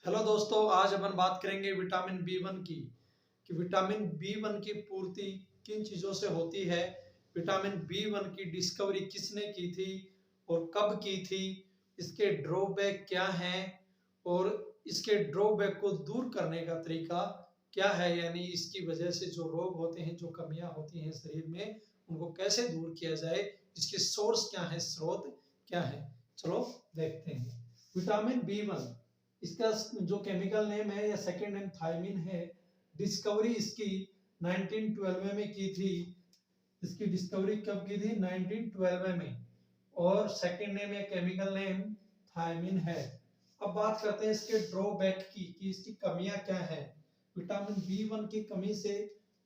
Hello दोस्तों, आज अपन बात करेंगे विटामिन बी वन की कि विटामिन बी वन की पूर्ति किन चीज़ों से होती है। विटामिन बी वन की डिस्कवरी किसने की थी और कब की थी, इसके ड्रॉबैक क्या हैं और इसके ड्रॉबैक को दूर करने का तरीका क्या है, यानी इसकी वजह से जो रोग होते हैं, जो कमियां होती हैं शरीर में, उनको कैसे दूर किया जाए, इसके सोर्स क्या है, स्रोत क्या है। चलो देखते हैं। विटामिन बी वन, इसका जो केमिकल नेम है या सेकेंड नेम थायमिन है। डिस्कवरी इसकी 1912 में की थी। इसकी डिस्कवरी कब की थी? 1912 में। और सेकेंड नेम या केमिकल नेम थायमिन है। अब बात करते हैं इसके ड्रॉबैक की कि इसकी कमियां क्या है। विटामिन बी वन की कमी से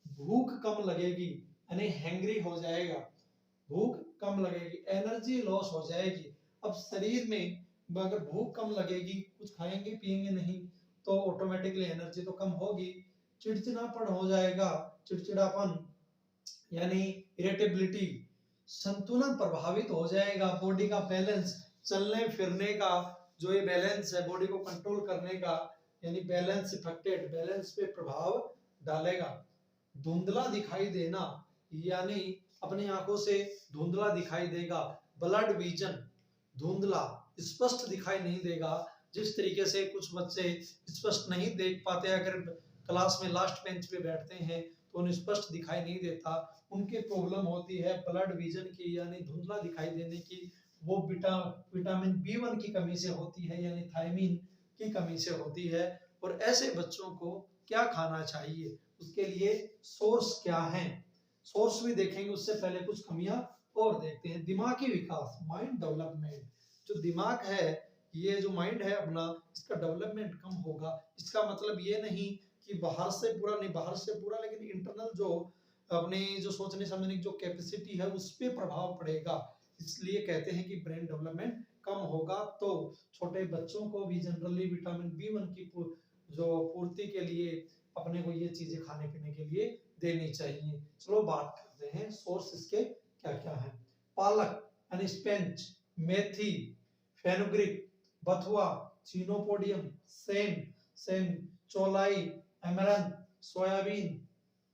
भूख कम लगेगी, यानी हैंग्री हो जाएगा, भूख कम लगेगी, एनर्जी लॉस हो जाएगी। अब शरीर में अगर भूख कम लगेगी, कुछ खाएंगे पिएंगे नहीं, तो ऑटोमेटिकली एनर्जी तो कम होगी, चिड़चिड़ापन हो जाएगा, चिड़चिड़ापन यानी इरिटेबिलिटी, संतुलन प्रभावित हो जाएगा, बॉडी का बैलेंस, चलने फिरने का जो ये बैलेंस है, बॉडी को कंट्रोल करने का, यानी बैलेंस इफेक्टेड, बैलेंस पे प्रभाव डालेगा। धुंधला दिखाई देना, यानी अपनी आंखों से धुंधला दिखाई देगा। ब्लड विजन, धुंधला, स्पष्ट दिखाई नहीं देगा। जिस तरीके से कुछ बच्चे स्पष्ट नहीं देख पाते, अगर क्लास में लास्ट बेंच पे बैठते हैं तो उन्हें स्पष्ट दिखाई नहीं देता, उनके प्रॉब्लम होती है ब्लड विजन की, यानी धुंधला दिखाई देने की। वो विटामिन बी वन की कमी से होती है, यानी थायमिन की कमी से होती है। और ऐसे बच्चों को क्या खाना चाहिए, उसके लिए सोर्स क्या है, सोर्स भी देखेंगे। उससे पहले कुछ कमियां और देखते हैं। दिमागी विकास, माइंड डेवलपमेंट, जो दिमाग है, ये जो माइंड है अपना, इसका डेवलपमेंट कम होगा। इसका मतलब ये नहीं कि बाहर से पूरा नहीं, बाहर से पूरा, लेकिन इंटरनल जो अपने जो सोचने समझने की जो कैपेसिटी है उस पर प्रभाव पड़ेगा। इसलिए कहते हैं कि ब्रेन डेवलपमेंट कम होगा। तो छोटे बच्चों को भी जनरली विटामिन बी वन की जो पूर्ति के लिए अपने को ये चीजें खाने पीने के लिए देनी चाहिए। चलो बात करते हैं सोर्स इसके क्या क्या है। पालक यानी स्पेंच, मेथी, फेनुग्रीक, बथुआ, चिनोपोडियम, सेम सेम, चौलाई, एमरन, सोयाबीन,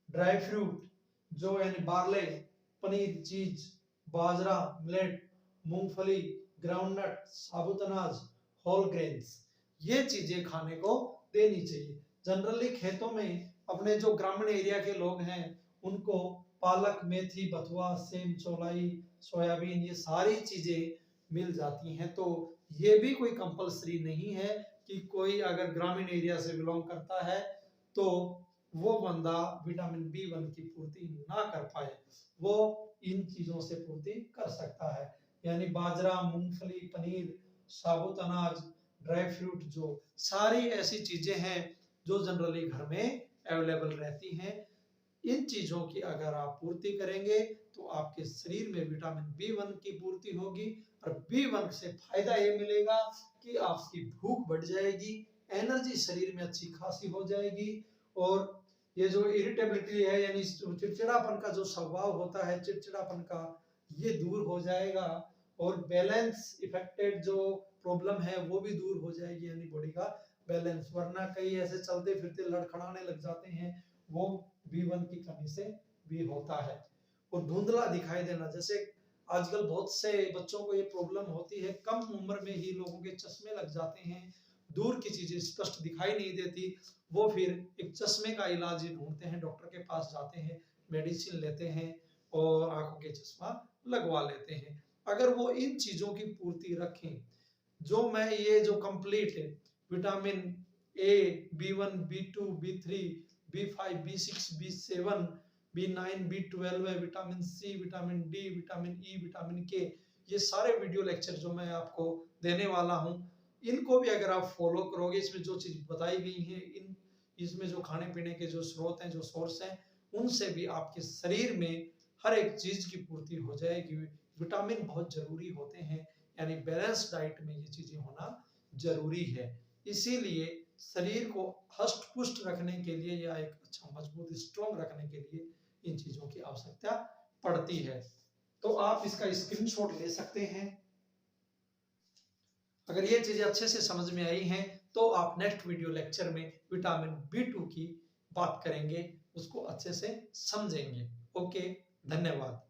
ड्राई फ्रूट जो यानी बार्ले, पनीर, चीज, बाजरा, मिलेट, मूंगफली, ग्राउंडनट, साबुत अनाज, होल ग्रेन्स, ये चीजें खाने को देनी चाहिए। जनरली खेतों में अपने जो ग्रामीण एरिया के लोग हैं उनको पालक, मेथी, बथुआ, सेम, चौलाई, सोयाबीन, ये सारी चीजें मिल जाती हैं। तो ये भी कोई कंपलसरी नहीं है कि कोई अगर ग्रामीण एरिया से बिलोंग करता है तो वो बंदा विटामिन बी वन की पूर्ति ना कर पाए, वो इन चीजों से पूर्ति कर सकता है। यानी बाजरा, मूंगफली, पनीर, साबुत अनाज, ड्राई फ्रूट, जो सारी ऐसी चीजें हैं जो जनरली घर में अवेलेबल रहती हैं, इन चीजों की अगर आप पूर्ति करेंगे तो आपके शरीर में विटामिन बी वन की पूर्ति होगी। और बी वन से फायदा ये मिलेगा कि आपकी भूख बढ़ जाएगी, एनर्जी शरीर में अच्छी खासी हो जाएगी, और ये जो इरिटेबिलिटी है, यानी चिड़चिड़ापन का जो स्वभाव होता है, चिड़चिड़ापन का, ये दूर हो जाएगा। और बैलेंस इफेक्टेड जो प्रॉब्लम है वो भी दूर हो जाएगी, यानी बॉडी का बैलेंस। वरना कई ऐसे चलते फिरते लड़खड़ाने लग जाते हैं, वो बी वन की कमी से भी होता है। और धुंधला दिखाई देना, जैसे आजकल बहुत से बच्चों को ये प्रॉब्लम होती है, कम उम्र में ही लोगों के चश्मे लग जाते हैं, दूर की चीजें स्पष्ट दिखाई नहीं देती। वो फिर एक चश्मे का इलाज ढूंढते हैं, डॉक्टर के पास जाते हैं, मेडिसिन लेते हैं और आंखों के चश्मा लगवा लेते हैं। अगर वो इन चीजों की पूर्ति रखें, जो मैं ये जो कंप्लीट है vitamin A, B one, B two, बी3, बी5, बी6, बी7, बी9, बी12 है, vitamin C, vitamin D, vitamin E, vitamin K, ये सारे वीडियो लेक्चर जो मैं आपको देने वाला हूं, इनको भी अगर आप फॉलो करोगे, इसमें जो चीज बताई गई है, इसमें जो खाने पीने के जो स्रोत हैं, जो सोर्स हैं, उनसे भी आपके शरीर में हर एक चीज की पूर्ति हो जाएगी। विटामिन बहुत जरूरी होते हैं, यानी बैलेंस डाइट में ये चीजें होना जरूरी है। इसीलिए शरीर को हष्ट पुष्ट रखने के लिए या एक अच्छा मजबूत स्ट्रॉन्ग रखने के लिए इन चीजों की आवश्यकता पड़ती है। तो आप इसका स्क्रीनशॉट ले सकते हैं। अगर ये चीजें अच्छे से समझ में आई हैं तो आप नेक्स्ट वीडियो लेक्चर में विटामिन B2 की बात करेंगे, उसको अच्छे से समझेंगे। ओके, धन्यवाद।